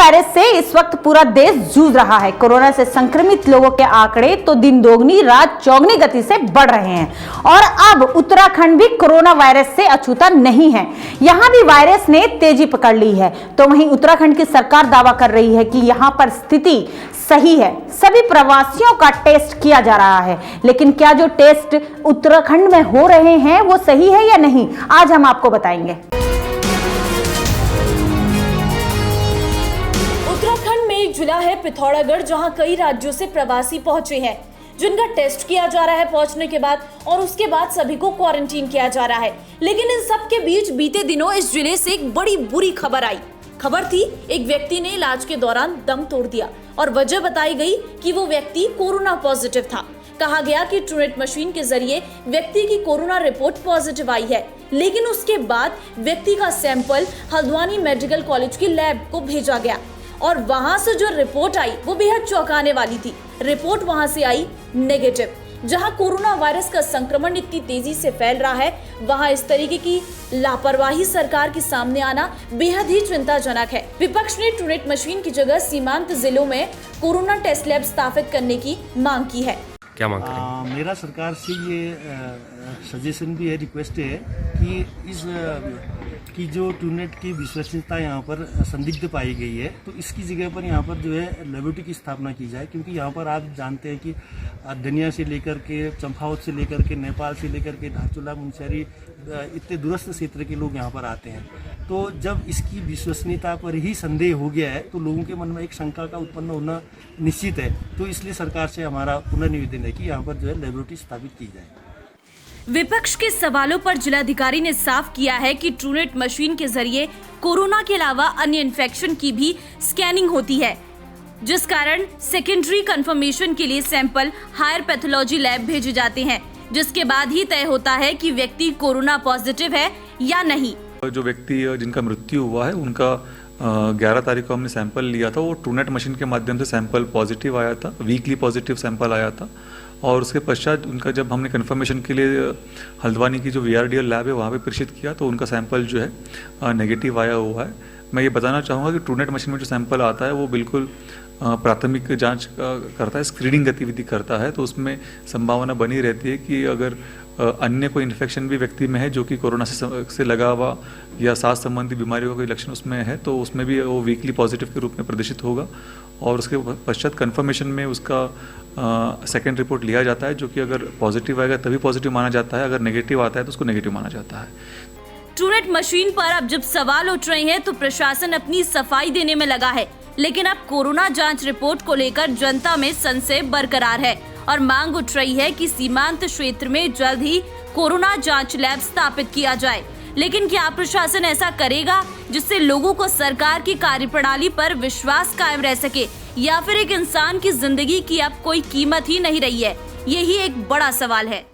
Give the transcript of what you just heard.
Virus से इस वक्त पूरा देश जूझ रहा है। कोरोना से संक्रमित लोगों के आंकड़े तो दिन दोगुनी रात चौगुनी गति से बढ़ रहे हैं और अब उत्तराखंड भी कोरोना वायरस से अछूता नहीं है। यहां भी वायरस ने तेजी पकड़ ली है। तो वहीं उत्तराखंड की सरकार दावा कर रही है कि यहां पर स्थिति सही है, सभी प्रवासियों का टेस्ट किया जा रहा है। लेकिन क्या जो टेस्ट उत्तराखंड में हो रहे हैं वो सही है या नहीं, आज हम आपको बताएंगे। उत्तराखंड में एक जिला है पिथौरागढ़, जहां कई राज्यों से प्रवासी पहुंचे हैं, जिनका टेस्ट किया जा रहा है पहुंचने के बाद, और उसके बाद सभी को क्वारंटीन किया जा रहा है। लेकिन इन सब के बीच बीते दिनों इस जिले से एक बड़ी बुरी खबर आई। खबर थी, एक व्यक्ति ने इलाज के दौरान दम तोड़ दिया और वजह बताई गई कि वो व्यक्ति कोरोना पॉजिटिव था। कहा गया कि ट्रूनेट मशीन के जरिए व्यक्ति की कोरोना रिपोर्ट पॉजिटिव आई है, लेकिन उसके बाद व्यक्ति का सैंपल हल्द्वानी मेडिकल कॉलेज की लैब को भेजा गया और वहां से जो रिपोर्ट आई वो बेहद चौंकाने वाली थी। रिपोर्ट वहां से आई नेगेटिव। जहां कोरोना वायरस का संक्रमण इतनी तेजी से फैल रहा है, वहां इस तरीके की लापरवाही सरकार के सामने आना बेहद ही चिंताजनक है। विपक्ष ने ट्रूनेट मशीन की जगह सीमांत जिलों में कोरोना टेस्ट लैब स्थापित करने की मांग की है। क्या मांग करेंगे? मेरा सरकार से ये सजेशन भी है, रिक्वेस्ट है कि इस की जो ट्रूनेट की विश्वसनीयता यहाँ पर संदिग्ध पाई गई है, तो इसकी जगह पर यहाँ पर जो है लेबोरेटरी की स्थापना की जाए। क्योंकि यहाँ पर आप जानते हैं कि धनिया से लेकर के चंपावत से लेकर के नेपाल से लेकर के धारचूला मुनस्यारी इतने दूरस्थ क्षेत्र के लोग यहाँ पर आते हैं। तो जब इसकी विश्वसनीयता पर ही संदेह हो गया है तो लोगों के मन में एक शंका का उत्पन्न होना निश्चित है। तो इसलिए सरकार से हमारा पुनर्निवेदन है कि यहाँ पर जो है लेबोरेटरी स्थापित की जाए। विपक्ष के सवालों पर जिलाधिकारी ने साफ किया है कि ट्रूनेट मशीन के जरिए कोरोना के अलावा अन्य इन्फेक्शन की भी स्कैनिंग होती है, जिस कारण सेकेंडरी कंफर्मेशन के लिए सैंपल हायर पैथोलॉजी लैब भेजे जाते हैं, जिसके बाद ही तय होता है कि व्यक्ति कोरोना पॉजिटिव है या नहीं। जो व्यक्ति जिनका मृत्यु हुआ है उनका 11 तारीख को हमने सैंपल लिया था। वो ट्रूनेट मशीन के माध्यम से सैंपल पॉजिटिव आया था, वीकली पॉजिटिव सैंपल आया था। और उसके पश्चात उनका जब हमने कंफर्मेशन के लिए हल्द्वानी की जो VRDL लैब है वहाँ पे प्रेषित किया तो उनका सैंपल जो है नेगेटिव आया हुआ है। मैं ये बताना चाहूँगा कि ट्रूनेट मशीन में जो सैंपल आता है वो बिल्कुल प्राथमिक जांच करता है, स्क्रीनिंग गतिविधि करता है। तो उसमें संभावना बनी रहती है कि अगर अन्य कोई इन्फेक्शन भी व्यक्ति में है जो कि कोरोना से लगा हुआ या सांस संबंधी बीमारियों का कोई लक्षण उसमें है, तो उसमें भी वो वीकली पॉजिटिव के रूप में प्रदर्शित होगा। और उसके पश्चात कंफर्मेशन में उसका सेकेंड रिपोर्ट लिया जाता है, जो कि अगर पॉजिटिव आएगा तभी पॉजिटिव माना जाता है, अगर नेगेटिव आता है तो उसको नेगेटिव माना जाता है। ट्रूनेट मशीन पर अब जब सवाल उठ रहे हैं तो प्रशासन अपनी सफाई देने में लगा है, लेकिन अब कोरोना जांच रिपोर्ट को लेकर जनता में संशय बरकरार है और मांग उठ रही है कि सीमांत क्षेत्र में जल्द ही कोरोना जांच लैब स्थापित किया जाए। लेकिन क्या प्रशासन ऐसा करेगा जिससे लोगों को सरकार की कार्यप्रणाली पर विश्वास कायम रह सके, या फिर एक इंसान की जिंदगी की अब कोई कीमत ही नहीं रही है? यही एक बड़ा सवाल है।